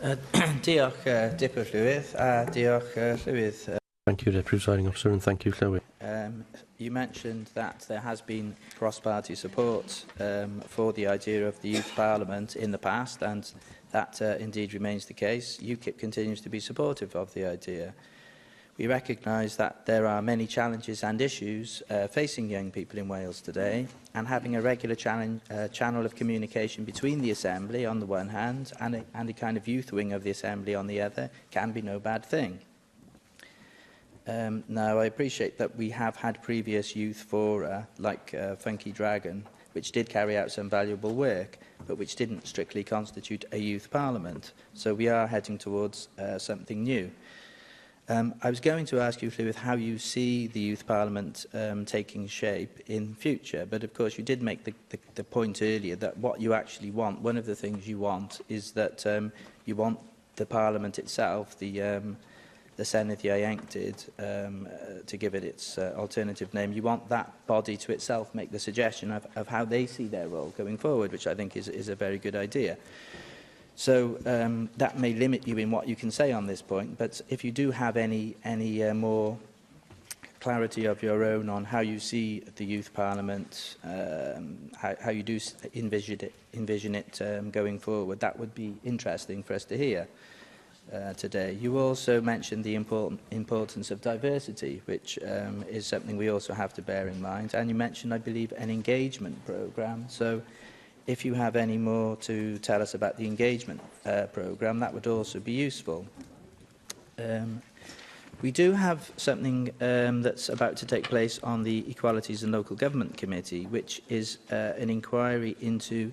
Diolch, Dipper Llywydd, a diolch, Llywydd. Thank you, Deputy Presiding Officer, and thank you, Llywydd. You mentioned that there has been cross-party support for the idea of the Youth Parliament in the past, and that indeed remains the case. UKIP continues to be supportive of the idea. We recognise that there are many challenges and issues facing young people in Wales today, and having a regular channel of communication between the Assembly on the one hand and a kind of youth wing of the Assembly on the other can be no bad thing. Now, I appreciate that we have had previous youth fora, like Funky Dragon, which did carry out some valuable work, but which didn't strictly constitute a youth parliament. So we are heading towards something new. I was going to ask you, Llywydd, how you see the Youth Parliament taking shape in future, but of course you did make the point earlier that what you actually want, one of the things you want, is that you want the Parliament itself, the Senedd Ieuenctid, to give it its alternative name, you want that body to itself make the suggestion of how they see their role going forward, which I think is a very good idea. So that may limit you in what you can say on this point, but if you do have any more clarity of your own on how you see the Youth Parliament, how you do envision it going forward, that would be interesting for us to hear today. You also mentioned the importance of diversity, which is something we also have to bear in mind, and you mentioned, I believe, an engagement programme. So if you have any more to tell us about the engagement programme, that would also be useful. We do have something that's about to take place on the Equalities and Local Government Committee, which is an inquiry into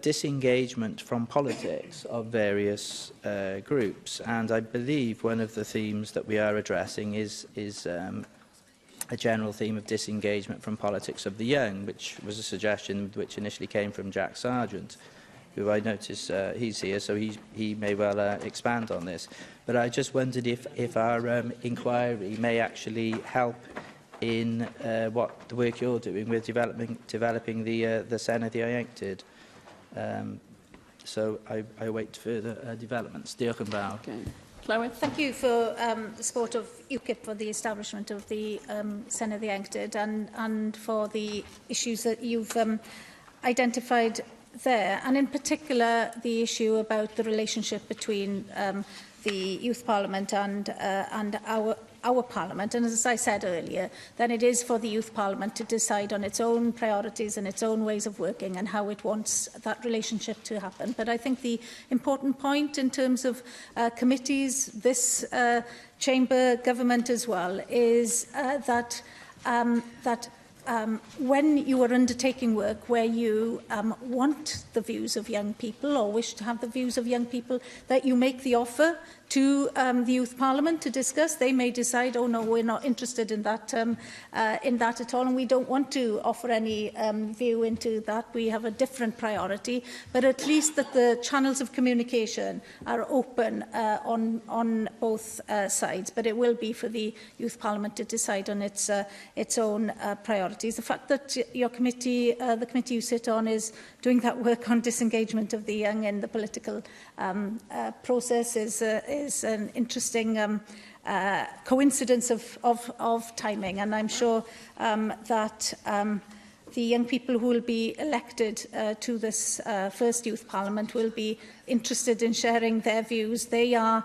disengagement from politics of various groups. And I believe one of the themes that we are addressing is a general theme of disengagement from politics of the young, which was a suggestion which initially came from Jack Sargent, who I notice he's here, so he may well expand on this. But I just wondered if our inquiry may actually help in what the work you're doing with developing the Senedd Ieuenctid. So I await further developments. Diolch yn fawr. Okay. Thank you for the support of UKIP for the establishment of the Senedd Ieuenctid and for the issues that you've identified there, and in particular the issue about the relationship between the Youth Parliament and our Parliament. And as I said earlier, then it is for the Youth Parliament to decide on its own priorities and its own ways of working and how it wants that relationship to happen. But I think the important point in terms of committees, this chamber, government as well, is that when you are undertaking work where you want the views of young people or wish to have the views of young people, that you make the offer to the Youth Parliament to discuss. They may decide, oh no, we're not interested in that at all, and we don't want to offer any view into that. We have a different priority, but at least that the channels of communication are open on both sides. But it will be for the Youth Parliament to decide on its own priorities. The fact that your committee, the committee you sit on, is doing that work on disengagement of the young in the political process is an interesting coincidence of timing, and I'm sure that the young people who will be elected to this first Youth Parliament will be interested in sharing their views. They are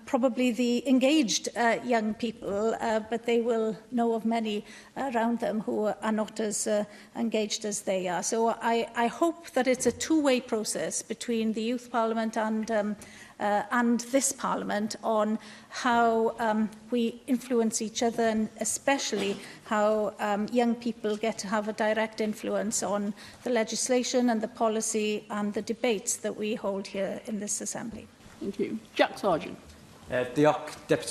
probably the engaged young people, but they will know of many around them who are not as engaged as they are. So I hope that it's a two-way process between the Youth Parliament and this Parliament on how we influence each other, and especially how young people get to have a direct influence on the legislation and the policy and the debates that we hold here in this Assembly. Thank you. Jack Sargent. Diolch, Deputy